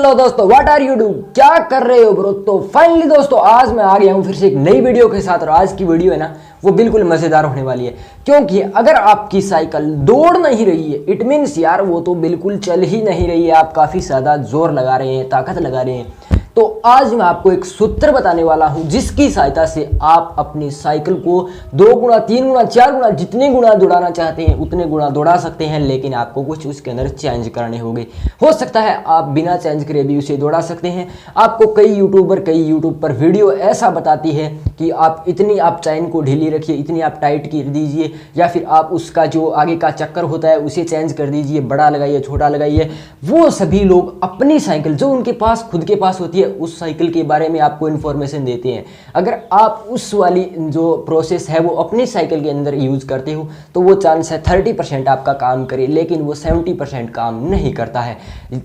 Hello दोस्तों, what are you do, क्या कर रहे हो ब्रो। तो फाइनली दोस्तों आज मैं आ गया हूँ फिर से एक नई वीडियो के साथ। और आज की वीडियो है ना वो बिल्कुल मज़ेदार होने वाली है, क्योंकि अगर आपकी साइकिल दौड़ नहीं रही है इट मीन्स यार वो तो बिल्कुल चल ही नहीं रही है, आप काफ़ी ज़्यादा जोर लगा रहे हैं, ताकत लगा रहे हैं। तो आज मैं आपको एक सूत्र बताने वाला हूं जिसकी सहायता से आप अपनी साइकिल को 2 गुना 3 गुना 4 गुना जितने गुना दौड़ाना चाहते हैं उतने गुना दौड़ा सकते हैं। लेकिन आपको कुछ उसके अंदर चेंज करने होंगे। हो सकता है आप बिना चेंज करे भी उसे दौड़ा सकते हैं। आपको कई यूट्यूब पर वीडियो ऐसा बताती है कि आप इतनी आप चैन को ढीली रखिए, इतनी आप टाइट कर दीजिए, या फिर आप उसका जो आगे का चक्कर होता है उसे चेंज कर दीजिए, बड़ा लगाइए छोटा लगाइए। वो सभी लोग अपनी साइकिल जो उनके पास खुद के पास होती है उस साइकिल के बारे में आपको इन्फॉर्मेशन देते हैं। अगर आप उस वाली जो प्रोसेस है वो अपनी साइकिल के अंदर यूज करते हो तो वो चांस है 30% आपका काम करे, लेकिन वो 70% काम नहीं करता है।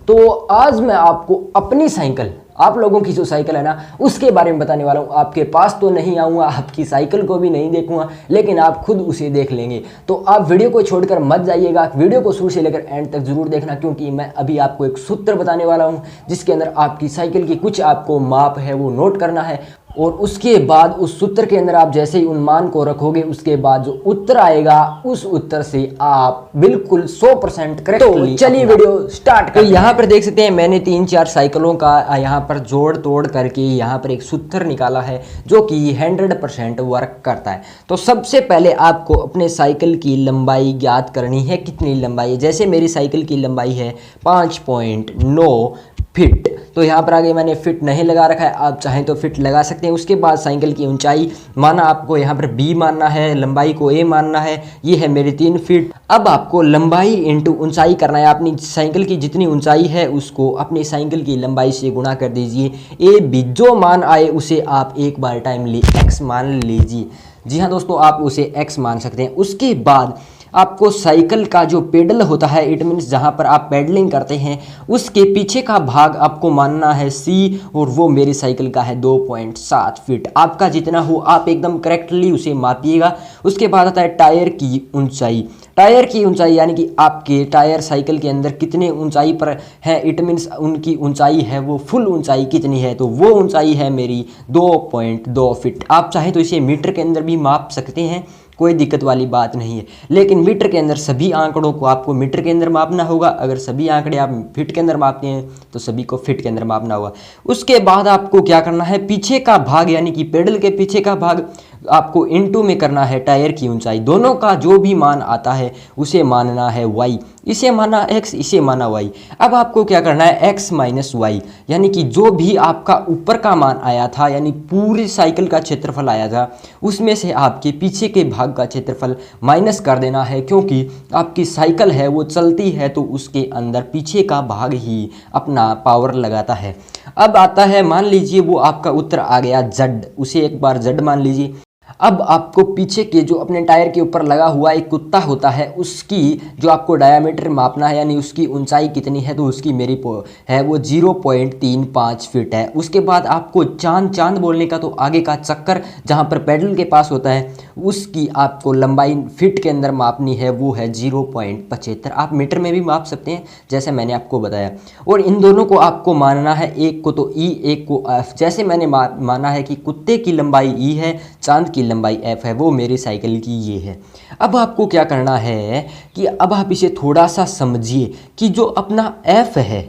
तो आज मैं आपको अपनी साइकिल, आप लोगों की जो साइकिल है ना उसके बारे में बताने वाला हूँ। आपके पास तो नहीं आऊँगा, आपकी साइकिल को भी नहीं देखूंगा, लेकिन आप खुद उसे देख लेंगे। तो आप वीडियो को छोड़कर मत जाइएगा, वीडियो को शुरू से लेकर एंड तक जरूर देखना, क्योंकि मैं अभी आपको एक सूत्र बताने वाला हूँ जिसके अंदर आपकी साइकिल की कुछ आपको माप है वो नोट करना है। और उसके बाद उस सूत्र के अंदर आप जैसे ही उन मान को रखोगे उसके बाद जो उत्तर आएगा उस उत्तर से आप बिल्कुल 100% करेक्ट। तो चलिए वीडियो स्टार्ट करते हैं। तो यहाँ पर देख सकते हैं मैंने 3-4 साइकिलों का यहाँ पर जोड़ तोड़ करके यहाँ पर एक सूत्र निकाला है जो कि 100% वर्क करता है। तो सबसे पहले आपको अपने साइकिल की लंबाई ज्ञात करनी है। कितनी लंबाई है? जैसे मेरी साइकिल की लंबाई है 5.9 फिट, तो यहाँ पर आगे मैंने फिट नहीं लगा रखा है, आप चाहें तो फिट लगा सकते हैं। उसके बाद साइकिल की ऊंचाई माना आपको यहाँ पर b मानना है, लंबाई को a मानना है। ये है मेरी 3 फीट। अब आपको लंबाई इंटू ऊंचाई करना है। अपनी साइकिल की जितनी ऊंचाई है उसको अपनी साइकिल की लंबाई से गुणा कर दीजिए। a b जो मान आए उसे आप एक बार टाइम x मान लीजिए। जी हाँ दोस्तों, आप उसे x मान सकते हैं। उसके बाद आपको साइकिल का जो पेडल होता है इट मीन्स जहाँ पर आप पेडलिंग करते हैं उसके पीछे का भाग आपको मानना है c, और वो मेरी साइकिल का है 2.7 फीट। आपका जितना हो आप एकदम करेक्टली उसे मापिएगा। उसके बाद आता है टायर की ऊंचाई। टायर की ऊंचाई यानी कि आपके टायर साइकिल के अंदर कितने ऊंचाई पर है, इट मीन्स उनकी ऊंचाई है वो फुल ऊंचाई कितनी है, तो वो ऊंचाई है मेरी 2.2 फीट। आप चाहे तो इसे मीटर के अंदर भी माप सकते हैं, कोई दिक्कत वाली बात नहीं है, लेकिन मीटर के अंदर सभी आंकड़ों को आपको मीटर के अंदर मापना होगा। अगर सभी आंकड़े आप फीट के अंदर मापते हैं तो सभी को फीट के अंदर मापना होगा। उसके बाद आपको क्या करना है, पीछे का भाग यानी कि पेडल के पीछे का भाग आपको इनटू में करना है टायर की ऊंचाई। दोनों का जो भी मान आता है उसे मानना है y, इसे माना x, इसे माना y। अब आपको क्या करना है x माइनस वाई, यानी कि जो भी आपका ऊपर का मान आया था यानी पूरी साइकिल का क्षेत्रफल आया था उसमें से आपके पीछे के भाग का क्षेत्रफल माइनस कर देना है, क्योंकि आपकी साइकिल है वो चलती है तो उसके अंदर पीछे का भाग ही अपना पावर लगाता है। अब आता है, मान लीजिए वो आपका उत्तर आ गया z, उसे एक बार z मान लीजिए। अब आपको पीछे के जो अपने टायर के ऊपर लगा हुआ एक कुत्ता होता है उसकी जो आपको डायामीटर मापना है यानी उसकी ऊंचाई कितनी है, तो उसकी मेरी है वो 0.35 फीट है। उसके बाद आपको चांद बोलने का तो आगे का चक्कर जहां पर पेडल के पास होता है उसकी आपको लंबाई फीट के अंदर मापनी है, वो है 0.75। आप मीटर में भी माप सकते हैं जैसे मैंने आपको बताया। और इन दोनों को आपको मानना है, एक को तो ई एक को एफ। जैसे मैंने माना है कि कुत्ते की लंबाई ई है, चांद की लंबाई f है, वो मेरी साइकिल की ये है। अब आपको क्या करना है कि अब आप इसे थोड़ा सा समझिए कि जो अपना f है,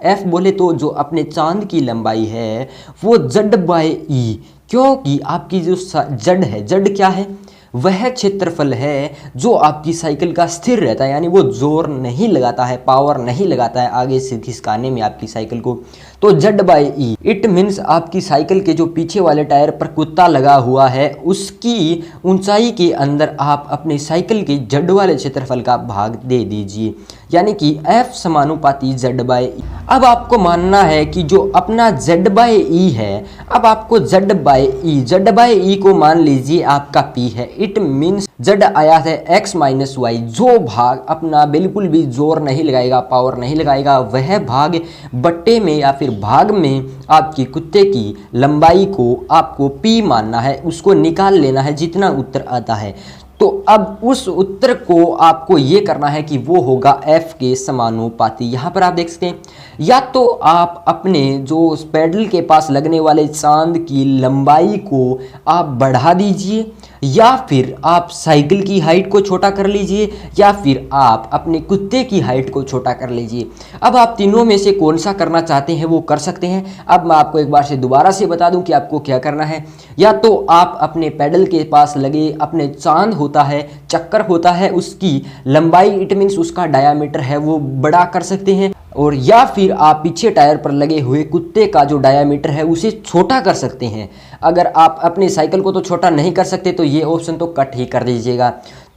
f बोले तो जो अपने चांद की लंबाई है वो z/e, क्योंकि आपकी जो z है, z क्या है, वह क्षेत्रफल है जो आपकी साइकिल का स्थिर रहता है, यानी वो जोर नहीं लगाता है, पावर नहीं लगाता है आगे से खिसकाने में आपकी साइकिल को। तो z/e इट मीन्स आपकी साइकिल के जो पीछे वाले टायर पर कुत्ता लगा हुआ है उसकी ऊंचाई के अंदर आप अपनी साइकिल के z वाले क्षेत्रफल का भाग दे दीजिए, यानी कि f समानुपाती z/e। अब आपको मानना है कि जो अपना z/e है, अब आपको z/e को मान लीजिए आपका p है। इट मीन्स z आया है x माइनस वाई, जो भाग अपना बिल्कुल भी जोर नहीं लगाएगा, पावर नहीं लगाएगा, वह भाग बट्टे में या फिर भाग में आपकी कुत्ते की लंबाई को आपको p मानना है, उसको निकाल लेना है जितना उत्तर आता है। तो अब उस उत्तर को आपको ये करना है कि वो होगा F के समानुपाती। यहाँ पर आप देख सकते हैं, या तो आप अपने जो पैडल के पास लगने वाले चांद की लंबाई को आप बढ़ा दीजिए, या फिर आप साइकिल की हाइट को छोटा कर लीजिए, या फिर आप अपने कुत्ते की हाइट को छोटा कर लीजिए। अब आप तीनों में से कौन सा करना चाहते हैं वो कर सकते हैं। अब मैं आपको एक बार से दोबारा से बता दूं कि आपको क्या करना है। या तो आप अपने पैडल के पास लगे अपने चांद होता है, चक्कर होता है, उसकी लंबाई इट मीन्स उसका डायामीटर है वो बड़ा कर सकते हैं, और या फिर आप पीछे टायर पर लगे हुए कुत्ते का जो डायामीटर है उसे छोटा कर सकते हैं। अगर आप अपनी साइकिल को तो छोटा नहीं कर सकते तो ये ऑप्शन तो कट ही कर दीजिएगा।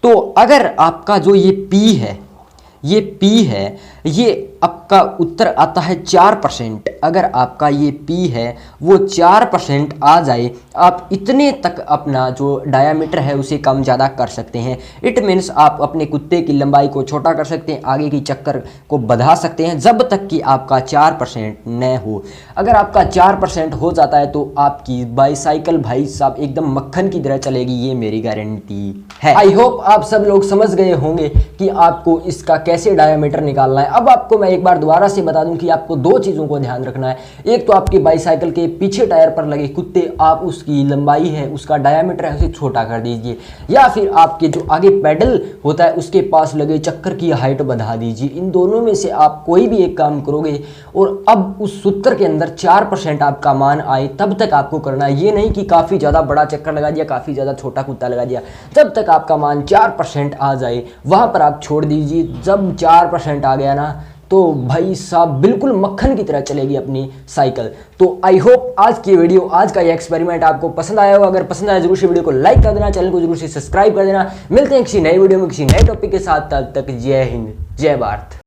तो अगर आपका जो ये P है, ये आपका उत्तर आता है 4%। अगर आपका ये P है वो 4% आ जाए, आप इतने तक अपना जो डायामीटर है उसे कम ज़्यादा कर सकते हैं। इट मीन्स आप अपने कुत्ते की लंबाई को छोटा कर सकते हैं, आगे की चक्कर को बढ़ा सकते हैं, जब तक कि आपका 4% न हो। अगर आपका 4% हो जाता है तो आपकी बाईसाइकिल भाई साहब एकदम मक्खन की तरह चलेगी, ये मेरी गारंटी है। आई होप आप सब लोग समझ गए होंगे कि आपको इसका कैसे डायामीटर निकालना है। अब आपको मैं एक बार दोबारा से बता दूं कि आपको दो चीज़ों को ध्यान रखना है। एक तो आपकी बाईसाइकिल के पीछे टायर पर लगे कुत्ते, आप उसकी लंबाई है, उसका डायामीटर है, उसे छोटा कर दीजिए, या फिर आपके जो आगे पैडल होता है उसके पास लगे चक्कर की हाइट बढ़ा दीजिए। इन दोनों में से आप कोई भी एक काम करोगे और अब उस सूत्र के अंदर 4% आपका मान आए तब तक आपको करना है। ये नहीं कि काफ़ी ज़्यादा बड़ा चक्कर लगा दिया, काफ़ी ज़्यादा छोटा कुत्ता लगा दिया। जब तक आपका मान 4% आ जाए वहाँ पर आप छोड़ दीजिए। जब 4% आ गया ना तो भाई साहब बिल्कुल मक्खन की तरह चलेगी अपनी साइकिल। तो आई होप आज की वीडियो, आज का ये एक्सपेरिमेंट आपको पसंद आया होगा। अगर पसंद आया जरूर से वीडियो को लाइक कर देना, चैनल को जरूर से सब्सक्राइब कर देना। मिलते हैं किसी नई वीडियो में किसी नए टॉपिक के साथ, तब तक जय हिंद जय भारत।